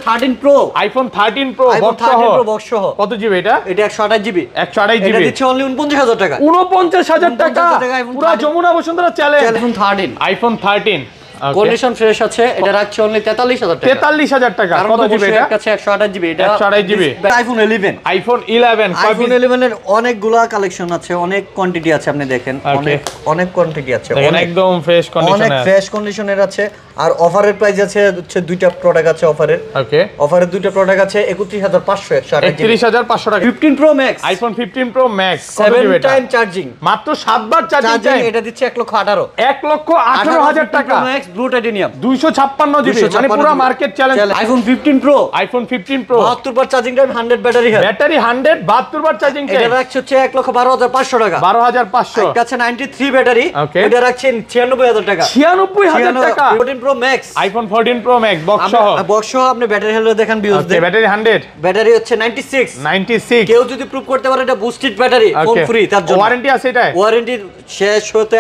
13 pro, iPhone 13 pro box সহ। কত GB এটা? এটা 128 জিবি। 128 জিবি। এটা দিচ্ছে অনলি 49000 টাকা। 49000 টাকা পুরো Jamuna Bashundhara challenge. IPhone 13 condition fresh আছে। এটা রাখছে অনলি 43000 টাকা। 43000 টাকা। কত জিবি এটা? এর কাছে 128 জিবি। এটা 128 জিবি। আইফোন 11। আইফোন 11 এর অনেকগুলা কালেকশন আছে, অনেক কোয়ান্টিটি আছে। আপনি দেখেন অনেক কোয়ান্টিটি আছে। দেখেন একদম ফ্রেশ কন্ডিশনে আছে। অনেক ফ্রেশ কন্ডিশনের আছে। আর অফারের প্রাইস আছে হচ্ছে দুইটা প্রোডাক্ট আছে অফারের। ওকে, অফারের দুইটা প্রোডাক্ট আছে 31500 31500 টাকা। 15 pro max, iPhone 15 pro max 7 time charging, মাত্র 7 বার চার্জিং টাইম। এটা দিচ্ছে 1,18,000 1,18,000 টাকা। ম্যাক্স ব্লু টাইটেনিয়াম 256 জিবি, মানে পুরো market challenge. IPhone 15 pro, iPhone 15 pro 72 বার charging time, 100 battery health. Battery 100, 72 বার চার্জিং টাইম। এটা রাখছে হচ্ছে 1,12,500 টাকা। 12,500। এর কাছে 93 ব্যাটারি। ওকে, এটা রাখছে 96000 টাকা। 96000 টাকা। 14 pro max, iPhone 14 pro max box সহ। আপনি ব্যাটারি হেলথ দেখেন বিউজ দেন। ব্যাটারি 100, ব্যাটারি হচ্ছে 96। 96। কেউ যদি প্রুভ করতে পারে এটা বুস্টেড ব্যাটারি, ফোন ফ্রি, তার জন্য ওয়ারেন্টি আছে। এটা ওয়ারেন্টি শেষ হতে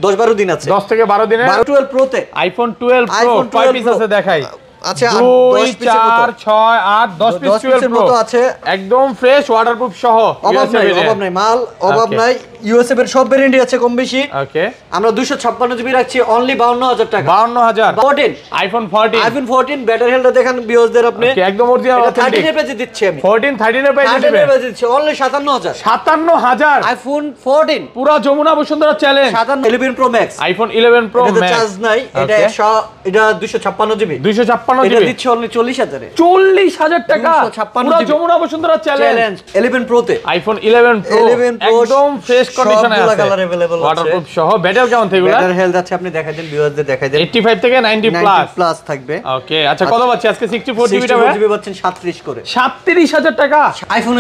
10-12 দিন আছে। 10 থেকে 12 দিনের। 12 প্রোতে আইফোন 12 প্রো কয় পিস আছে দেখাই। আচ্ছা, 2 4 6 8 10 পিস 12 প্রো আছে। একদম ফ্রেশ ওয়াটারপ্রুফ সহ। অভাব নাই মাল, অভাব নাই। ইউএসএফ এর সব ভেরিয়েন্টই আছে কম বেশি। ওকে, আমরা 256 জিবি রাখছি অনলি 52000 টাকা। 52000। 14 আইফোন 14 ব্যাটারি হেলথ দেখেন বিওসদের আপনি। ওকে, একদম অরিজিনাল অথেন্টিক। 13 এর পেজে দিচ্ছি আমি। 13 এর পেজে দিবেন। 13 এর পেজে দিচ্ছি অনলি 57000। 57000 আইফোন 14 পুরো Jamuna Bashundhara challenge. 11 pro max, iPhone 11 pro এটা ম্যাক্স চার্জ নাই। এটা 256 জিবি। 256 এটা জিবি দিচ্ছি অনলি 40000 এ। 40000 টাকা পুরো যমুনা বসুন্ধরা চ্যালেঞ্জ। 11 প্রোতে আইফোন 11 প্রো একদম ফ্রেশ কন্ডিশনে আছে। কালার अवेलेबल আছে। ওয়াটারপ্রুফ সহ। ব্যাটারি কেমন থাকবে? ব্যাটারি হেলথ আছে, আপনি দেখাই দেন ভিউয়ারদের দেখাই দেন। 85 থেকে 90 প্লাস থাকবে। ওকে, আচ্ছা কত পাচ্ছি আজকে? 64 জিবি টা 64 জিবি পাচ্ছেন 37 করে। 37000 টাকা। IPhone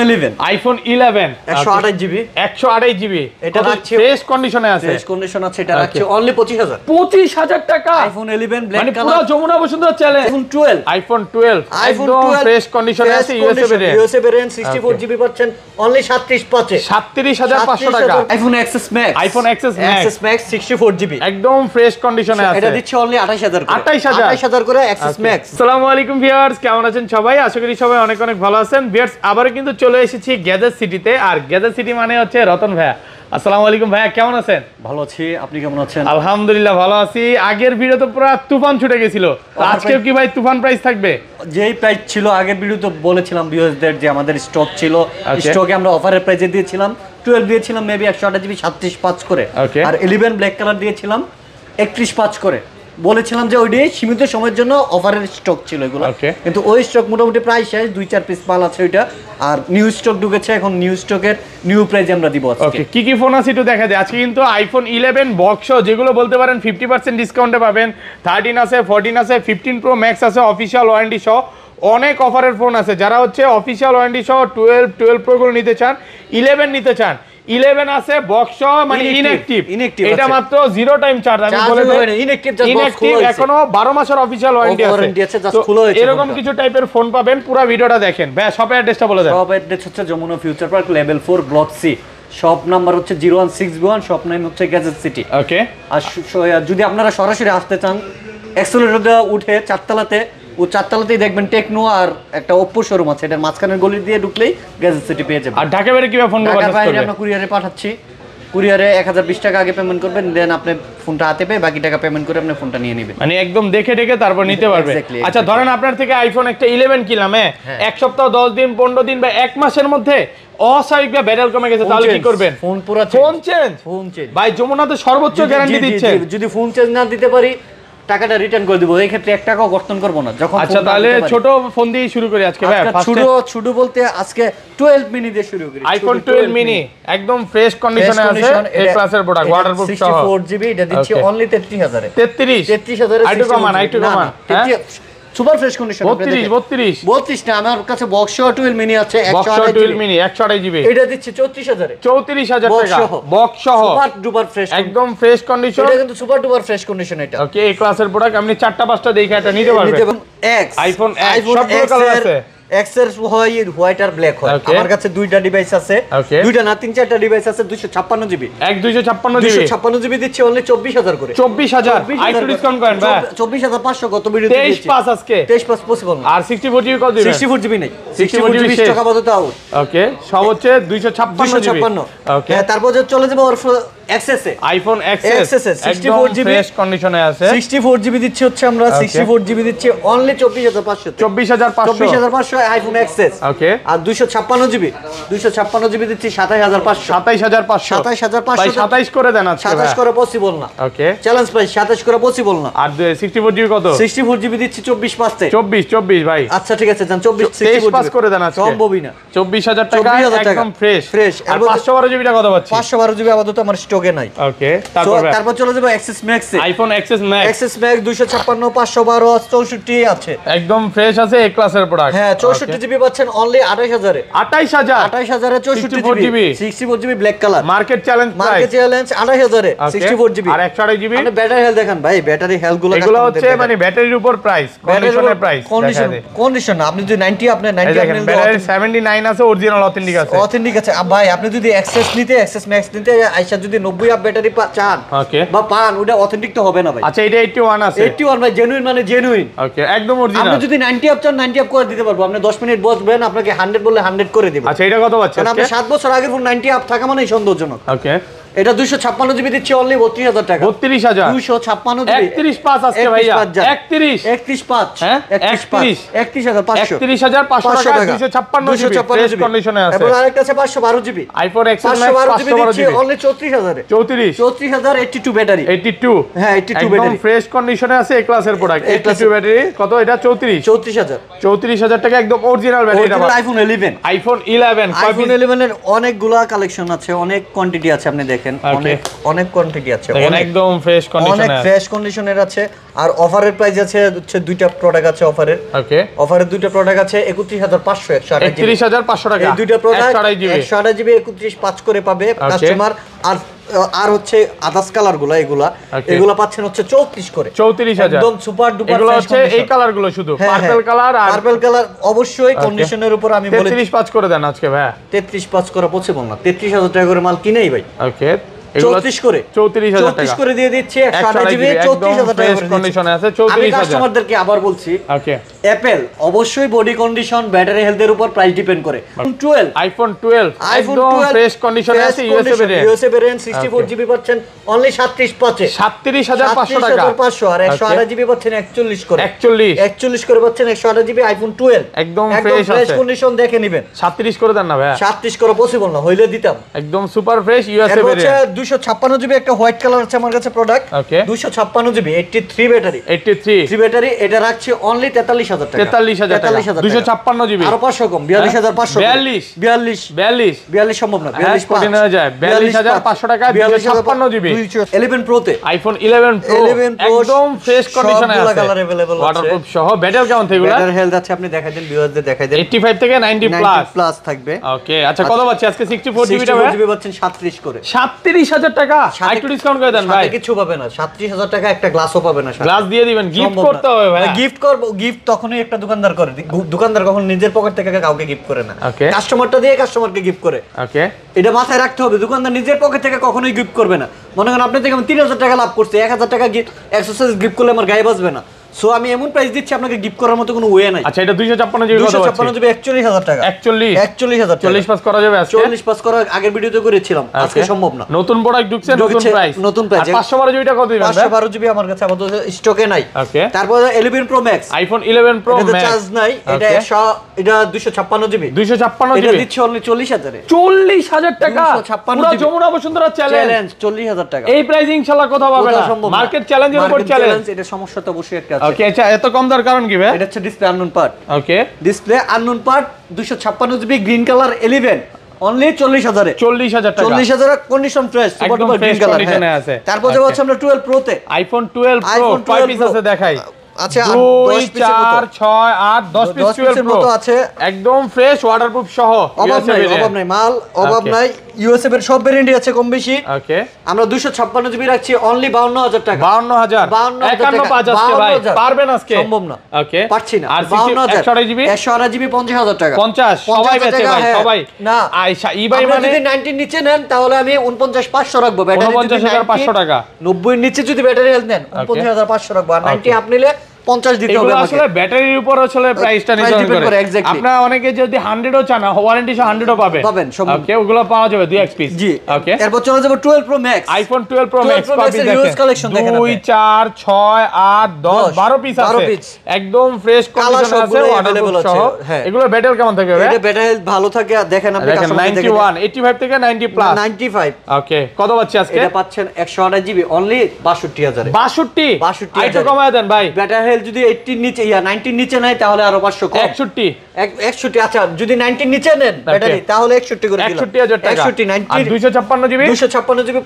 11 128 GB. 128 জিবি। এটা রাখছে ফ্রেশ কন্ডিশনে আছে। ফ্রেশ কন্ডিশন আছে। এটা রাখছে অনলি 25000 টাকা। আইফোন 11 ব্ল্যাক মানে কালার পুরো যমুনা বসুন্ধরা চ্যালেঞ্জ। আইফোন 12 একদম ফ্রেশ কন্ডিশনে আছে। ইউএসএ ভেরিয়েন্ট 64 জিবি পাচ্ছেন অনলি 37500 টাকা। আইফোন এক্সএস ম্যাক্স 64 জিবি একদম ফ্রেশ কন্ডিশনে আছে। এটা দিচ্ছে অনলি 28000 করে। 28000 করে এক্সএস ম্যাক্স। আসসালামু আলাইকুম ভিউয়ার্স, কেমন আছেন সবাই? আশা করি সবাই অনেক অনেক ভালো আছেন। ভিউয়ার্স, আবারো কিন্তু চলে এসেছি গ্যাজেট সিটিতে। আর গ্যাজেট সিটি মানে হচ্ছে রতন ভাইয়া। আসসালামু আলাইকুম ভাইয়া, কেমন আছেন? ভালো আছি, আপনি কেমন আছেন? আলহামদুলিল্লাহ ভালো আছি। আগের ভিডিও তো পুরো তুফান ছুটে গেছিল, আজকেও কি ভাই তুফান প্রাইস থাকবে? যেই প্রাইস ছিল আগের ভিডিওতে বলেছিলাম ভিউয়ারদের যে আমাদের স্টক ছিল, স্টকে আমরা অফারের প্রাইসে দিয়েছিলাম। 12 দিয়েছিলাম মেবি 128 জিবি 37.5 করে। আর 11 ব্ল্যাক কালার দিয়েছিলাম 31.5 করে। বলেছিলাম যে ওইটাই সীমিত সময়ের জন্য অফারের স্টক ছিল এগুলো। কিন্তু ওই স্টক মোটামুটি প্রায় শেষ, 2-4 পিস মাল আছে ওইটা। আর নিউ স্টক ঢুকেছে, এখন নিউ স্টকের নিউ প্রাইস আমরা দিব আজকে। কি কি ফোন আছে একটু দেখা যায়। আজকে কিন্তু আইফোন 11 বক্স, যেগুলো বলতে পারেন 50% ডিসকাউন্টে পাবেন। 13 আছে, 14 আছে, 15 প্রো ম্যাক্স আছে অফিশিয়াল ওয়ারেন্টি সহ। অনেক অফারের ফোন আছে। যারা হচ্ছে অফিশিয়াল ওয়ারেন্টি সহ 12 প্রো গুলো নিতে চান, 11 নিতে চান, 11 আছে বক্স মানে ইনঅ্যাকটিভ। এটা মাত্র 0 টাইম চার্জ। আমি বলে দেই ইনঅ্যাকটিভ, এখনো 12 মাসের অফিশিয়াল ওয়ারেন্টি আছে। এরকম কিছু টাইপের ফোন পাবেন। পুরো ভিডিওটা দেখেন। ভাই শপ অ্যাড্রেসটা বলে দেন। শপ অ্যাড্রেস হচ্ছে Jamuna future park level 4 block C. Shop number হচ্ছে 016B1, শপ নাম হচ্ছে গ্যাজেট সিটি। ওকে, আর যদি আপনারা সরাসরি আসতে চান, এক্সেলেটর উঠে 4 তলাতে, ও 4 তলাতেই দেখবেন টেকনো আর একটা ওপ্পো শোরুম আছে। এটার মাঝখানের গলি দিয়ে ঢুকলেই গ্যাজেট সিটি পেয়ে যাবেন। আর ঢাকা বাইরে কিভাবে ফোন ঢাকা বাইরে আমরা কুরিয়ারে পাঠাচ্ছি। কুরিয়ারে 1020 টাকা আগে পেমেন্ট করবেন, দেন আপনি ফোনটা হাতে পেয়ে বাকি টাকা পেমেন্ট করে আপনি ফোনটা নিয়ে নেবেন। মানে একদম দেখে দেখে তারপর নিতে পারবে। আচ্ছা ধরেন আপনার থেকে আইফোন একটা 11 কিনলাম, 1 সপ্তাহ 10 দিন 15 দিন বা 1 মাসের মধ্যে অস্বাভাবিক ব্যাটারি কমে গেছে, তাহলে কি করবেন? ফোন চেঞ্জ ভাই যমুনাতে সর্বোচ্চ গ্যারান্টি দিচ্ছে। যদি ফোন চেঞ্জ না দিতে পারি, টাকাটা রিটার্ন করে দিব। এই ক্ষেত্রে 1 টাকাও কর্তন করব না। যখন আচ্ছা তাহলে ছোট ফোন দিয়ে শুরু করি আজকে ভাই। ছোট বলতে আজকে 12 মিনি দিয়ে শুরু করি। আইফোন 12 মিনি একদম ফ্রেশ কন্ডিশনে আছে। এ ক্লাসের প্রোডাক্ট, ওয়াটারপ্রুফ সহ। 64 জিবি। এটা দিচ্ছি অনলি 33000 এ। 33000 আইটু কমান। Super fresh condition. 32 না, আমার কাছে বক্স সহ 12 মিনি আছে 128 জিবি। এটা দিচ্ছি 34000 এ। 34000 টাকা বক্স সহ, সুপার ডুপার ফ্রেশ, একদম ফ্রেশ কন্ডিশন। এটা কিন্তু সুপার ডুপার ফ্রেশ কন্ডিশন এটা। ওকে, এই ক্লাসের প্রোডাক্ট আপনি 4টা 5টা দেখে এটা নিতে পারবেন। এক্স আইফোন সবগুলো কালার আছে। এক্সেস হয় হোয়াইট আর ব্ল্যাক হয়। আমার কাছে দুইটা ডিভাইস আছে, দুইটা না তিন চারটা ডিভাইস আছে। 256 জিবি, এক 256 জিবি দিচ্ছি অনলি 24000 করে। 24000 আইটু ডিসকাউন্ট করেন ভাই। 24500 কত ভিডিও দিচ্ছি? 23 আজকে 23 পসিবল না। আর 64 জিবি কত দিবেন? 64 জিবি নাই, 64 জিবি স্টক আপাতত আউট। ওকে, সব হচ্ছে 256 জিবি। ওকে, তারপর যে চলে যাব এক্সএসএ, আইফোন এক্সএস 64 জিবি ফ্রেশ কন্ডিশনে আছে। 64 জিবি দিচ্ছি হচ্ছে আমরা 64 জিবি দিচ্ছি অনলি 24500। 24500 iPhone XS. ওকে, আর 256 জিবি দিচ্ছি 27500। 27500 ভাই 27 করে দেন আজকে। 27 করে পসিবল না। ওকে, চ্যালেঞ্জ প্রাইস 27 করে পসিবল না। আর 64 জিবি কত? 64 জিবি দিচ্ছি 24 24 ভাই। আচ্ছা ঠিক আছে, জান 24 করে দেন আজকে। সম্ভবই না। 24000 টাকা একদম ফ্রেশ। আর 512 জিবিটা কত পাচ্ছি? 512 জিবি আপাতত আমার স্টকে নাই। ওকে, তারপর চলে যাব এক্সএস ম্যাক্স এ। আইফোন এক্সএস ম্যাক্স 256 512 64 আছে, একদম ফ্রেশ আছে, এ ক্লাসের প্রোডাক্ট। হ্যাঁ 64 জিবি পাচ্ছেন অনলি 28000 এ। 28000 এ 64 GB 64 GB black colour. Market challenge 28000 এ 64 জিবি। আর 128 জিবি। আপনি ব্যাটারি হেলথ দেখেন ভাই, ব্যাটারি হেলথ গুলো এগুলো হচ্ছে মানে ব্যাটারির উপর প্রাইস, কন্ডিশনের প্রাইস। কন্ডিশন আপনি যদি 90 আপনি 90 আপনি ব্যাটারি 79 আছে, অরিজিনাল অথেন্টিক আছে। অথেন্টিক আছে ভাই। আপনি যদি এক্সেস ম্যাক্স নিতে আইসা যদি 90 আপ ব্যাটারি চান বা পান, ওটা অথেন্টিক তো হবে না ভাই। আচ্ছা, এটা 81 আছে। 81 ভাই, জেনুইন মানে জেনুইন। ওকে, একদম অরিজিনাল। আপনি যদি 90 আপ চান 90 আপ করে দিতে পারবো। আপনি 10 মিনিট বসবেন, আপনাকে 100 বললে 100 করে দিব। আচ্ছা, এটা কত পাচ্ছেন? কারণ আপনি 7 বছর আগের ফোন 90 আপ থাকা মানেই সন্দেহজনক। ওকে, এটা 256 জিবি দিচ্ছে অনলি 32000 টাকা। 32000 256 জিবি 315 আজকে ভাইয়া। 315 হ্যাঁ 31500 31500 টাকা 256 জিবি ফ্রেশ কন্ডিশনে আছে। এরপর আরেকটা আছে 512 জিবি আইফোন এক্সএস 512 জিবি দিচ্ছে অনলি 34000 এ। 34000 82 ব্যাটারি। 82 হ্যাঁ 82 একদম ব্যাটারি ফ্রেশ কন্ডিশনে আছে, এ ক্লাসের প্রোডাক্ট। 82 ব্যাটারি কত? এটা 34000 টাকা একদম original battery. IPhone 11 iPhone 11 iPhone 11 এর অনেকগুলা কালেকশন আছে, অনেক কোয়ান্টিটি আছে। আপনি দেখেন অনেক কোয়ান্টিটি আছে, একদম ফ্রেশ কন্ডিশনে অনেক ফ্রেশ কন্ডিশনের আছে। আর অফারের প্রাইস আছে হচ্ছে দুইটা প্রোডাক্ট আছে অফারের। ওকে, অফারের দুইটা প্রোডাক্ট আছে 31500 31500 টাকা। এই দুইটা প্রোডাক্ট 128 জিবি 315 করে পাবে কাস্টমার। আর হচ্ছে আদার্স কালার গুলো এগুলা পাচ্ছেন হচ্ছে 34 করে। 34000 একদম সুপার ডুপার। এগুলো হচ্ছে এই কালার গুলো শুধু পার্পল কালার। আর পার্পল কালার অবশ্যই কন্ডিশনের উপর আমি বলে 33 করে দেন আজকে ভাই। 33 করে পসিবল না। 33000 টাকা করে মাল কিনেই ভাই। ওকে, 34 করে 34000 টাকা 34 করে দিয়ে দিচ্ছে 128 জিবি 34000 টাকা করে কন্ডিশনে আছে। 34000 আমি কাস্টমারদেরকে আবার বলছি, ওকে, অ্যাপল অবশ্যই বডি কন্ডিশন ব্যাটারি হেলথের উপর প্রাইস ডিপেন্ড করে। আইফোন 12 একদম ফ্রেশ কন্ডিশনে আছে, ইউএসএ ভেরিয়েন্ট 64 জিবি পাচ্ছেন অনলি 37500 টাকা। 500 আর 128 জিবি পাচ্ছেন 41 করে। 41 করে পাচ্ছেন 128 জিবি আইফোন 12 একদম ফ্রেশ আছে, কন্ডিশন দেখে নেবেন। 37 করে দেন না ভাই। 37 করে পসিবল না, হইলে দিতাম। একদম super fresh USA variant. 256 GB একটা হোয়াইট কালার আছে আমার কাছে প্রোডাক্ট। 256 GB 83 battery. 83 ব্যাটারি এটা রাখছি অনলি 43000 টাকা। 43000 টাকা 256 জিবি আর 500 কম 42500। 42 সম্ভব না। 42 হয়ে যায়। 42500 টাকা 256 জিবি 11 প্রো তে। আইফোন 11 প্রো একদম ফ্রেশ কন্ডিশনে আছে, কালার अवेलेबल আছে। ওয়াটারপ্রুফ সহ। ব্যাটারি কেমন থাকবে? ব্যাটারি হেলথ আছে, আপনি দেখাই দেন, ভিউয়ারদের দেখাই দেন। 85 থেকে 90 প্লাস থাকবে। ওকে, আচ্ছা কত পাচ্ছি আজকে? 64 জিবি টা 64 জিবি পাচ্ছেন 37 করে। 37000 টাকা একটু ডিসকাউন্ট করে দেন ভাই। সাথে কিছু পাবে না, 37000 টাকা একটা গ্লাসও পাবে না। গ্লাস দিয়ে দিবেন, গিফট করতে হবে ভাই। গিফট করব, গিফট তখনই একটা দোকানদার করে। দোকানদার কখনো নিজের পকেট থেকে কাউকে গিফট করে না, কাস্টমারটা দিয়ে কাস্টমারকে গিফট করে। ওকে, এটা মাথায় রাখতে হবে। দোকানদার নিজের পকেট থেকে কখনোই গিফট করবে না। মনে করেন আপনি থেকে 3000 টাকা লাভ করছে, 1000 টাকা এক্সারসাইজ গিফট করলে আমার গায়ে বাজবে না। সো আমি এমন প্রাইস দিচ্ছি আপনাকে গিফট করার মতো কোনো ওয়ে নাই। আচ্ছা, এটা 256 জিবি কত? 256 জিবি 41000 টাকা। 41000 40 পাস করা যাবে আজকে? 40 পাস করা আগের ভিডিওতে করেছিলাম, আজকে সম্ভব না। নতুন প্রোডাক্ট ঢুকছে, নতুন প্রাইস। আর 512 জিবিটা কত দিবেন? 512 জিবি আমার কাছে আপাতত স্টকে নাই। ওকে, তারপর 11 pro max, iPhone 11 pro max এটা চার্জ নাই। এটা 100, এটা 256 জিবি। 256 জিবি এটা দিচ্ছে অনলি 40000 এ। 40000 টাকা পুরো যমুনা বসুন্ধরা চ্যালেঞ্জ 40000 টাকা। এই প্রাইস ইনশাআল্লাহ কোথাও পাবে না। মার্কেট চ্যালেঞ্জের উপর চ্যালেঞ্জ। এটা সমস্যা তো অবশ্যই একটা আছে। ওকে, আচ্ছা এত কম দার কারণ কি ভাই? এটা হচ্ছে display unknown part. Okay, display unknown part 256 GB green colour 11 only 40000 এ। 40000 টাকা 40000 condition fresh, super duper green colour আছে। তারপর যে হচ্ছে আমরা 12 প্রো তে। আইফোন 12 প্রো কয় পিস আছে দেখাই। আচ্ছা 2 4 6 8 10 পিস 12 প্রো আছে একদম ফ্রেশ ওয়াটারপ্রুফ সহ অভাব নাই মাল অভাব নাই ইউএসএ এর সব ভেরিয়েন্টই আছে কম বেশি ওকে আমরা 256 জিবি রাখছি অনলি 52000 টাকা 52000 51 আজকে ভাই পারবেন আজকে সম্ভব না ওকে পারছি না আর 128 জিবি 128 জিবি 50000 টাকা 50 সবাই বেচে ভাই সবাই না আয়শা ইবাই মানে যদি 90 নিচে নেন তাহলে আমি 49500 রাখবো ব্যাটারি 49500 টাকা 90 এর নিচে যদি ব্যাটারি হেলথ নেন 49500 রাখবো আর 90 আপনি নিলে 50 দিতে হবে আসলে ব্যাটারির উপর আসলে প্রাইসটা নির্ধারণ করে আপনারা অনেকে যদি 100 ও চান ওয়ারেন্টি সহ 100 ও পাবেন ওকে ওগুলো পাওয়া যাবে 2x পিস জি ওকে এরপর চলে যাব 12 pro max iPhone 12 pro max copy দেখেন 2 4 6 8 10 12 পিস আছে একদম ফ্রেশ কন্ডিশন আছে ওয়াটারপ্রুফ সহ এগুলো ব্যাটারি কেমন থাকবে এটা ব্যাটারি ভালো থাকে দেখেন আপনি কাস্টমার দেখেন 91 85 থেকে 90 প্লাস 95 ওকে কত পাচ্ছি আজকে এটা পাচ্ছেন 128 জিবি অনলি 62000 62 আইটো কমায় দেন ভাই ব্যাটারি হেলথ যদি 80 নিচে 90 নিচে নাই তাহলে আরো 500 কম 61 আচ্ছা যদি 90 নিচে নেন ব্যাটারি তাহলে 61 করে দিলাম 61000 টাকা 61 90 আর 256 জিবি 65000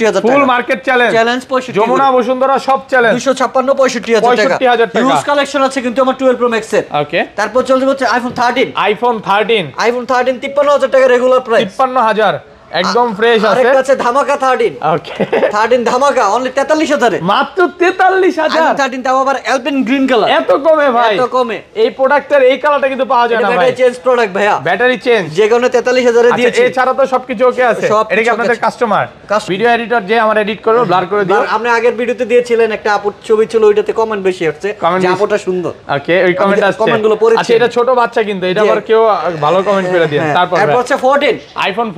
টাকা ফুল মার্কেট চ্যালেঞ্জ 65 যমুনা বসুন্ধরা সব চ্যালেঞ্জ 256 65000 টাকা ইউজ কালেকশন আছে কিন্তু আমার 12 প্রো ম্যাক্স এর ওকে তারপর চলছে হচ্ছে আইফোন 13 53000 টাকা রেগুলার প্রাইস 53000 একদম ফ্রেশ আছে আরেকটা আছে ধামাকা 13 ওকে 13 ধামাকা অনলি 43000 এ মাত্র 43000 13 তাও আবার অ্যালপিন গ্রিন কালার এত কমে ভাই এত কমে এই প্রোডাক্টের এই কালারটা কিন্তু পাওয়া যায় না ভাই ব্যাটারি চেঞ্জ প্রোডাক্ট ভাইয়া ব্যাটারি চেঞ্জ যে কারণে 43000 এ দিয়েছি এছাড়া তো সবকিছু ওকে আছে এটা কি আপনাদের কাস্টমার ভিডিও এডিটর যে আমার এডিট করবে ব্লার করে দিও আপনি আগের ভিডিওতে দিয়েছিলেন একটা আপুর ছবি ছিল ওইটাতে কমেন্ট বেশি আসছে যে আপুটা সুন্দর ওকে ওই কমেন্ট আসছে কমেন্টগুলো পড়েছি আচ্ছা এটা ছোট বাচ্চা কিন্তু এটা আবার কেউ ভালো কমেন্ট করে দেন তারপর হচ্ছে 14 আইফোন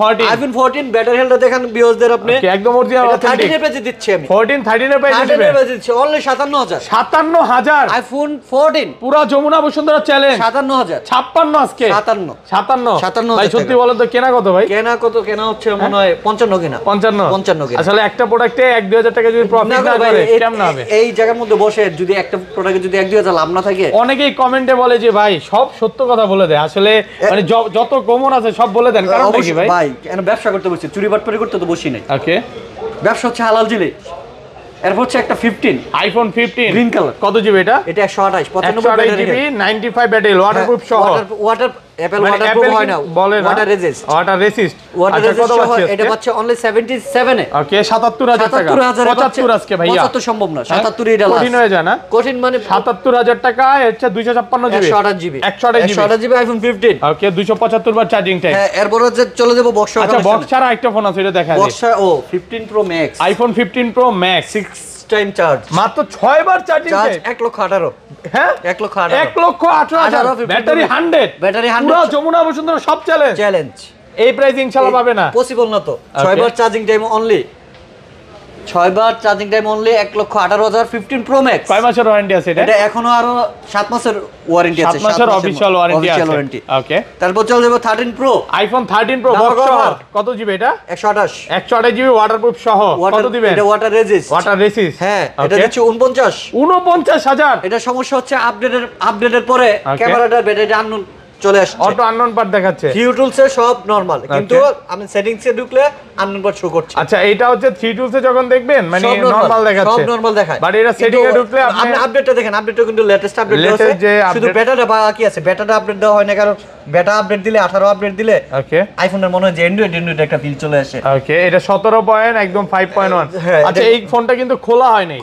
14 ব্যাটারি হেলথ দেখেন ভিউয়ারদের আপনি একদম অরিজিনাল 13 এর প্রাইসে দিচ্ছি আমি 13 এর প্রাইসে দিবেন 13 এর প্রাইসে দিচ্ছি অনলি 57000 আইফোন 14 পুরো যমুনা বসুন্ধরা চ্যালেঞ্জ 57000 56 আজকে 57 ভাই সত্যি বলেন তো কেনা কত ভাই কেনা হচ্ছে মনে হয় 55 কিনা 55 কিনা আসলে একটা প্রোডাক্টে 1-2000 টাকা যদি প্রফিট না করে কেমন হবে এই জায়গার মধ্যে বসে যদি একটা প্রোডাক্টে যদি 1-2000 লাভ না থাকে অনেকেই কমেন্টে বলে যে ভাই সব সত্য কথা বলে দেয় আসলে মানে যত কমন আছে সব বলে দেন কারণ কি ভাই কেন ব্যবসা করতে বসে চুরি বাটপারি করতে তো বসি নাই ওকে ব্যবসা হচ্ছে হালাল জিনিস এরপর হচ্ছে একটা 15 আইফোন 15 গ্রিন কালার কত জিবি এটা 128 95 জিবি 95 ব্যাটারি ওয়াটারপ্রুফ সহ ওয়াটার অ্যাপল ওয়াটারপ্রুফ হয় না বলে ওয়াটার রেজিস্ট কত পাচ্ছি এটা পাচ্ছে অনলি 77 এ ওকে 77000 টাকা 75 আজকে ভাইয়া 75 সম্ভব না 77 এর কঠিন হয়ে যায় না কঠিন মানে 77000 টাকা হচ্ছে 256 জিবি 128 জিবি আইফোন 15 ওকে 275 বার চার্জিং টাইম হ্যাঁ এরপর হচ্ছে চলে যাব বক্স আচ্ছা বক্স ছাড়া একটা ফোন আছে এটা দেখা যায় বক্স ও 15 pro max iPhone 15 pro max 6 time charge মাত্র 6 বার চার্জিং টাইম 1,18,000 হ্যাঁ 1,18,000 ব্যাটারি 100 পুরো যমুনা বসুন্ধরা সব চ্যালেঞ্জ এই প্রাইস ইনশাআল্লাহ পাবে না পসিবল না তো 6 বার চার্জিং টাইম অনলি 6 বার charging time only 1,18,000 15 pro max কয় মাসের ওয়ারেন্টি আছে এটা এখনো আরো 7 মাসের ওয়ারেন্টি আছে 7 মাসের অফিশিয়াল ওয়ারেন্টি ওকে তারপর চলে যাব 13 প্রো আইফোন 13 প্রো বক্স সহ কত জিবি এটা 128 জিবি ওয়াটারপ্রুফ সহ কত দিবেন এটা ওয়াটার রেজিস্ট হ্যাঁ এটা দিচ্ছে 49000 এটা সমস্যা হচ্ছে আপডেটের পরে ক্যামেরাটার ব্যাটারি আননোন চলে আসছে অটো আননোন পার্ট দেখাচ্ছে থ্রি টুলসে সব নরমাল কিন্তু আমি সেটিংসে ঢুকলে আননোন পার্ট শো করছে আচ্ছা এটা হচ্ছে থ্রি টুলসে যখন দেখবেন মানে নরমাল দেখাচ্ছে সব নরমাল দেখায় বাট এটা সেটিং এ ঢুকলে আপনি আপডেটটা দেখেন আপডেটটা কিন্তু লেটেস্ট আপডেট আছে শুধু বেটাটা বাকি আছে বেটাটা আপডেট দেওয়া হয় না কারণ বেটা আপডেট দিলে 18 আপডেট দিলে ওকে আইফোনের মনে হয় যে অ্যান্ড্রয়েড একটা ফিল চলে আসে ওকে এটা 17 পয়েন্ট একদম 5.1 আচ্ছা এই ফোনটা কিন্তু খোলা হয় নাই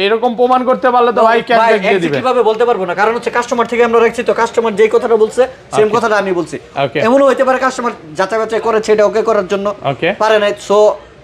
এরকম প্রমাণ করতে পারলে তো ভাই ক্যাশব্যাক দিয়ে দিবেন কিভাবে বলতে পারবো না কারণ হচ্ছে কাস্টমার থেকে আমরা রাখছি তো কাস্টমার যেই কথাটা বলছে সেম কথাটা আমি বলছি এমনও হইতে পারে কাস্টমার যাচাই বাছাই করেছে এটা ওকে করার জন্য পারে নাই সো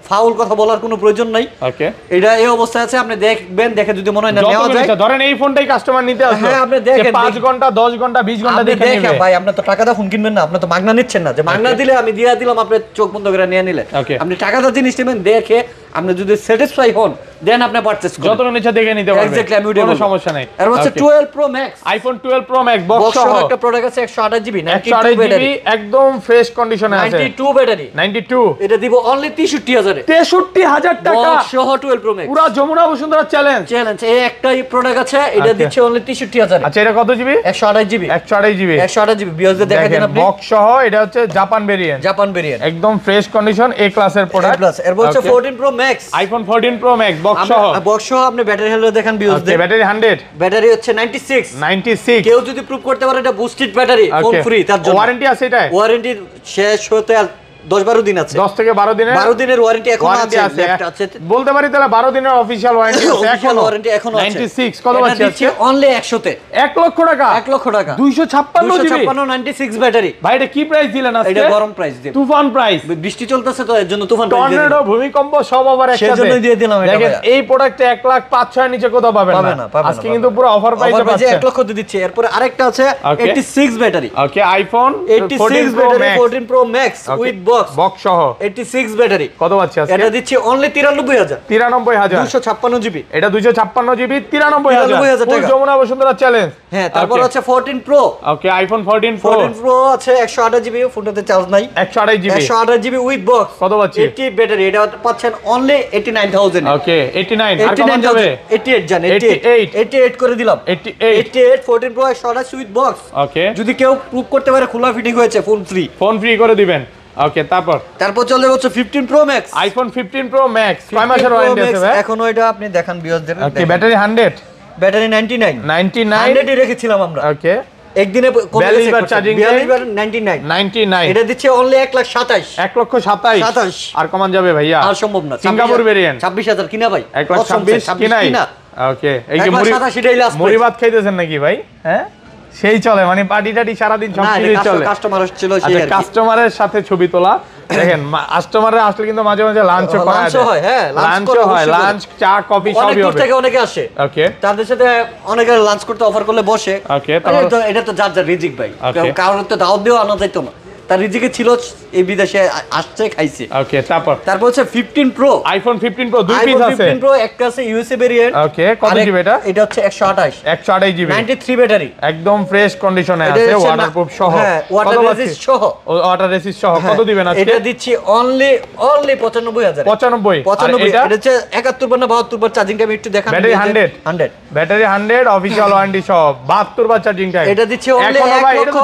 ফাউল কথা বলার কোনো প্রয়োজন নাই ওকে এটা এই অবস্থায় আছে আপনি দেখবেন দেখে যদি মনে হয় না নেওয়া যায় ধরেন এই ফোনটাই কাস্টমার নিতে আসবে হ্যাঁ আপনি দেখেন 5 ঘন্টা 10 ঘন্টা 20 ঘন্টা দেখে নেবেন ভাই আপনি তো টাকা দা ফোন কিনবেন না আপনি তো মাগনা নিচ্ছেন না যে মাগনা দিলে আমি দিয়া দিলাম আপনি চোখ বন্ধ করে নিয়ে নিলে আপনি টাকা দা জিনিস নেবেন দেখে আপনি যদি স্যাটিসফাই হন দেন আপনি পারচেজ করুন যতটা নিচে দেখে নিতে পারবেন এক্স্যাক্টলি আমি কোনো সমস্যা নাই আর হচ্ছে 12 pro max iPhone 12 pro max box সহ একটা প্রোডাক্ট আছে 128 জিবি 128 জিবি একদম ফ্রেশ কন্ডিশনে আছে 92 ব্যাটারি 92 এটা দিব অনলি 63000 এ 63000 টাকা বক্স সহ 12 প্রো ম্যাক্স পুরো যমুনা বসুন্ধরা চ্যালেঞ্জ এই একটাই প্রোডাক্ট আছে এটা দিচ্ছে অনলি 63000 আচ্ছা এটা কত জিবি 128 জিবি 128 জিবি বিওজে দেখেন আপনি বক্স সহ এটা হচ্ছে জাপান ভেরিয়েন্ট একদম ফ্রেশ কন্ডিশন এ ক্লাসের প্রোডাক্ট প্লাস এর হচ্ছে 14 pro max, iPhone 14 pro max box সহ। বক্স সহ আপনি ব্যাটারি হেলথ দেখেন ভিউয়ারদের। ব্যাটারি 100, ব্যাটারি হচ্ছে 96। 96। কেউ যদি প্রুভ করতে পারে এটা বুস্টেড ব্যাটারি, ফোন ফ্রি তার জন্য। ওয়ারেন্টি আছে এটা? ওয়ারেন্টি শেষ হতে 10-12 দিন আছে। 10 থেকে 12 দিনের 12 দিনের ওয়ারেন্টি এখনো আছে। বলতে পারি তাহলে 12 দিনের অফিশিয়াল ওয়ারেন্টি আছে এখনো। ওয়ারেন্টি এখনো আছে। 96 কত পাচ্ছি আজকে? অনলি 100 তে 1 লক্ষ টাকা। 1 লক্ষ টাকা 256 জিবি 96 ব্যাটারি। ভাই এটা কি প্রাইস দিলেন আজকে? এটা গরম প্রাইস দিই, তুফান প্রাইস। বৃষ্টি চলতেছে তো এর জন্য তুফান প্রাইস দিই। টর্নেডো, ভূমিকম্প সব আবার একসাথে সেজন্য দিয়ে দিলাম এটা। দেখেন এই প্রোডাক্টে 1 লাখ 5-6 নিচে কোথাও পাবেন না। আজকে কিন্তু পুরো অফার প্রাইসে পাচ্ছেন। 1 লক্ষ দিয়ে দিচ্ছি। এরপর আরেকটা আছে 86 battery. Okay iPhone 86 battery 14 pro max with box সহ 86 ব্যাটারি। কত পাচ্ছি আজকে? এটা দিচ্ছি অনলি 93000। 256 জিবি। এটা 256 জিবি 93000 টাকা। যমুনা বসুন্ধরা চ্যালেঞ্জ। হ্যাঁ, তারপর আছে 14 প্রো। ওকে আইফোন 14 প্রো আছে 128 জিবি, ফোনটাতে চার্জ নাই। 128 জিবি 128 জিবি উইথ বক্স। কত পাচ্ছি? 80 ব্যাটারি। এটা পাচ্ছেন অনলি 89000। ওকে 89 আর কত যাবে? 88 জান 88 করে দিলাম। 88 14 প্রো 128 উইথ বক্স। ওকে যদি কেউ প্রুভ করতে পারে খোলা ফিটিং হয়েছে, ফোন ফ্রি করে দিবেন। ওকে তারপর চলে যাচ্ছে 15 pro max. IPhone 15 pro max 5 মাসের ওয়ারেন্টি আছে ভাই। এখনো এটা আপনি দেখান ভিউয়ারদের। ওকে ব্যাটারি 100, ব্যাটারি 99 100 রেখেছিলাম আমরা। ওকে একদিনে কমে গেছে চার্জিং 99 এটা দিচ্ছে অনলি 1,27,000 আর কমান যাবে ভাইয়া? আর সম্ভব না। সিঙ্গাপুর ভেরিয়েন্ট 26000 কিনা ভাই? 1,26,000 কিনাই। ওকে এই যে মুড়ি ভাত খাইতেছেন নাকি ভাই? হ্যাঁ সেই চলে মানে পার্টি টাটি সারা দিন সব কিছু চলে। কাস্টমার আসছিল সেই আর কাস্টমারের সাথে ছবি তোলা। দেখেন কাস্টমাররা আসলে কিন্তু মাঝে মাঝে লাঞ্চও করা হয়। হ্যাঁ লাঞ্চ হয়, লাঞ্চ চা কফি সবই হবে। অনেক থেকে অনেকে আসে। ওকে তাদের সাথে অনেকে লাঞ্চ করতে অফার করলে বসে। ওকে এটা তো যার যার রিজিক ভাই, কারোর তো দাওয়াত দিও আনা যাইতো না। তার রিজিকে ছিল এই বিদেশে আসছে খাইছে। ওকে তারপর হচ্ছে 15 প্রো আইফোন 15 প্রো দুই পিস আছে। 15 প্রো একটা আছে ইউএসএ ভেরিয়েন্ট। ওকে কত জিবি এটা? এটা হচ্ছে 128 জিবি 93 ব্যাটারি একদম ফ্রেশ কন্ডিশনে আছে, ওয়াটারপ্রুফ সহ। হ্যাঁ ওয়াটার রেজিস্ট সহ। ওয়াটার রেজিস্ট সহ কত দিবেন আজকে? এটা দিচ্ছি অনলি 95000। 95 এটা হচ্ছে 71 বার না 72 বার চার্জিং টাইম একটু দেখান। ব্যাটারি 100 ব্যাটারি 100 অফিশিয়াল ওয়ারেন্টি সহ 72 বার চার্জিং টাইম। এটা দিচ্ছি অনলি 1 ভাই এটা তো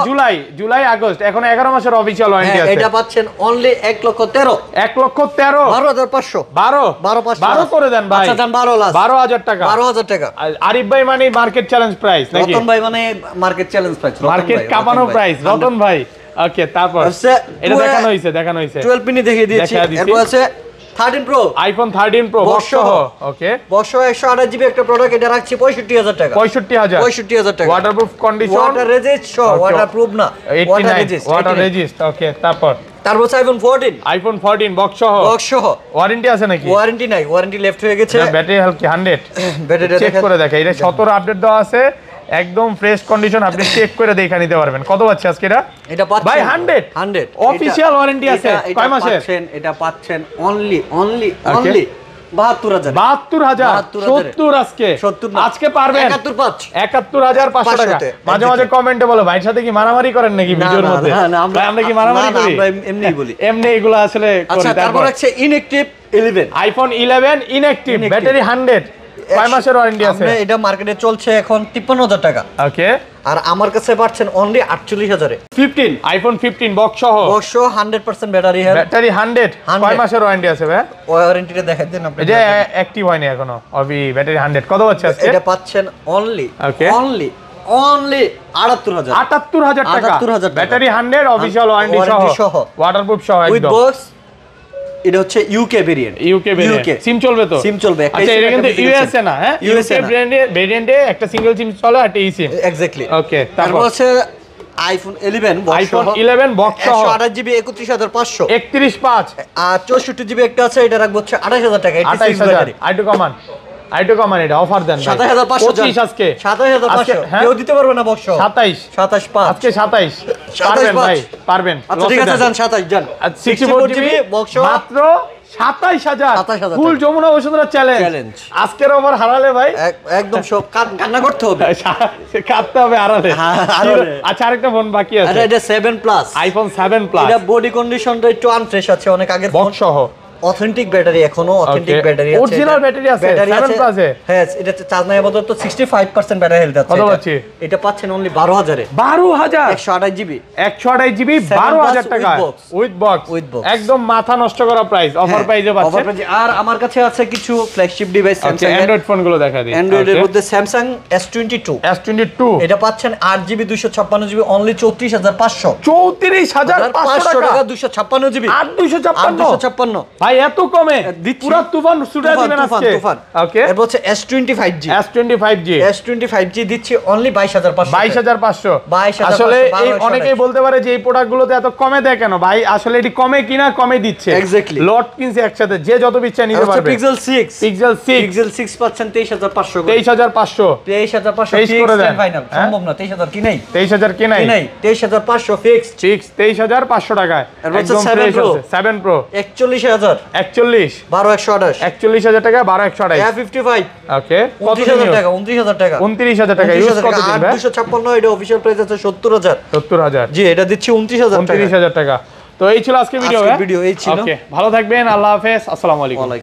জুলাই আগস্ট এখন 11 মাসের অফিশিয়াল ওয়ারেন্টি আছে। এটা পাচ্ছেন অনলি 1,13,000 1,13,000 12 করে দেন ভাই। আচ্ছা দেন 12,000 টাকা 12,000 টাকা। আরিফ ভাই মানে মার্কেট চ্যালেঞ্জ প্রাইস নাকি? রতন ভাই মানে মার্কেট চ্যালেঞ্জ প্রাইস, মার্কেট কাঁপানো প্রাইস রতন ভাই। ওকে তারপর এটা দেখানো হইছে 12 পিনি দেখিয়ে দিয়েছি। এরপর আছে 13 প্রো আইফোন 13 প্রো বক্স সহ। ওকে বক্স 128 জিবি একটা প্রোডাক্ট। এটা রাখছি 65000 টাকা। 65000 টাকা ওয়াটারপ্রুফ কন্ডিশন, ওয়াটার রেজিস্ট সহ। ওয়াটারপ্রুফ না 89 ওয়াটার রেজিস্ট। ওকে তারপর আইফোন 14 বক্স সহ ওয়ারেন্টি আছে নাকি? ওয়ারেন্টি নাই, ওয়ারেন্টি লেফট হয়ে গেছে। ব্যাটারি হালকা 100 ব্যাটারি চেক করে দেখা। এটা 17 আপডেট দেওয়া আছে, একদম ফ্রেশ কন্ডিশন, আপনি চেক করে দেখে নিতে পারবেন। কত পাচ্ছে আজকে এটা পাচ্ছেন ভাই? 100 অফিশিয়াল ওয়ারেন্টি আছে। কয় মাসের? এটা পাচ্ছেন অনলি 72000 আজকে পারবেন 71500 টাকা। মাঝে মাঝে কমেন্টে বলো ভাইয়ের সাথে কি মারামারি করেন নাকি ভিডিওর মধ্যে? আমরা কি মারামারি করি? এমনিই বলি, এমনি এগুলো আসলে করি। তারপর আছে ইনঅ্যাক্টিভ 11 আইফোন 11 ইনঅ্যাক্টিভ ব্যাটারি 100 কয় মাসের ওয়ারেন্টি আছে? এটা মার্কেটে চলছে এখন 53000 টাকা। ওকে আর আমার কাছে পাচ্ছেন অনলি 48000 এ 15 আইফোন 15 বক্স সহ 100% ব্যাটারি 100 কয় মাসের ওয়ারেন্টি আছে ভাই? ওয়ারেন্টিটা দেখাই দেন আপনি। এটা অ্যাক্টিভ হয়নি এখনো। অবি ব্যাটারি 100 কত পাচ্ছে আজকে? এটা পাচ্ছেন অনলি 78000 টাকা। ব্যাটারি 100 অফিশিয়াল ওয়ারেন্টি সহ ওয়াটারপ্রুফ সহ উইথ বক্স। এটা হচ্ছে ইউকে ভেরিয়েন্ট। সিম চলবে তো? সিম চলবে। আচ্ছা এটা কিন্তু ইউএসএ না? হ্যাঁ ইউএসএ ভেরিয়েন্টে একটা সিঙ্গেল সিম চলে আর ই সিম। এক্স্যাক্টলি। ওকে তারপর হচ্ছে আইফোন 11 বক্স সহ 128 জিবি 31500 315 আর 64 জিবি একটা আছে। এটা রাখবো হচ্ছে 28000 টাকা। 28000 আইটো কমান এটা অফার দেন ভাই। 7500 আজকে 7500 কেউ দিতে পারবে না বক্স 27 আজকে 27 পারবেন ভাই পারবেন। আচ্ছা ঠিক আছে যান 27 যান। 64 জিবি বক্স মাত্র 27000 ফুল যমুনা বসুন্ধরা চ্যালেঞ্জ। আজকের ওভার হারালে ভাই একদম সব কান্না করতে হবে, কাটতে হবে হারালে। আচ্ছা আরেকটা ফোন বাকি আছে। এটা 7 প্লাস আইফোন 7 প্লাস। এটা বডি কন্ডিশনটা একটু আনফ্রেশ আছে, অনেক আগের বক্স সহ অথেন্টিক ব্যাটারি, এখনো অথেন্টিক ব্যাটারি আছে, অরিজিনাল ব্যাটারি আছে 7 প্লাসে। হ্যাঁ, এটা চার্জ নাই আপাতত 65% ব্যাটারি হেলথ আছে। কত পাচ্ছি? এটা পাচ্ছেন অনলি 12000 এ। 12000 128 জিবি 128 জিবি 12000 টাকা উইথ বক্স, একদম মাথা নষ্ট করা প্রাইস, অফার প্রাইসে পাচ্ছেন। আর আমার কাছে আছে কিছু flagship device Samsung Android phone গুলো দেখা দিই। অ্যান্ড্রয়েড এর মধ্যে স্যামসাং S22 এটা পাচ্ছেন 8 জিবি 256 জিবি অনলি 34500 34500 টাকা 256 জিবি 256 ভাই এত কমে পুরো তুফান ছুটে দিবেন আজকে। ওকে, এরপর হচ্ছে S25G দিচ্ছি অনলি 22500 আসলে এই অনেকেই বলতে পারে যে এই প্রোডাক্টগুলোতে এত কমে দেয় কেন ভাই, আসলে এটি কমে কিনা কমে দিচ্ছে, এক্স্যাক্টলি লট কিনছে একসাথে, যে যত ইচ্ছা নিতে পারবে। পিক্সেল 6 পাচ্ছেন 23500 23500 করে দেন ফাইনাল, সম্ভব না 23000 কি নাই 23000 কি নাই 23500 ফিক্স 23500 টাকায় একদম ফ্রেশ আছে। 7 প্রো 41000 41000 টাকা 12128 A55 ওকে, 29000 টাকা 29000 টাকা ইউজ কত দিন ভাই? 256 এটা অফিশিয়াল প্রাইস আছে 70000 জি, এটা দিচ্ছি 29000 টাকা। 29000 টাকা। তো এই ছিল আজকে ভিডিও। ভিডিও এই ছিল। ওকে, ভালো থাকবেন, আল্লাহ হাফেজ, আসসালামু আলাইকুম।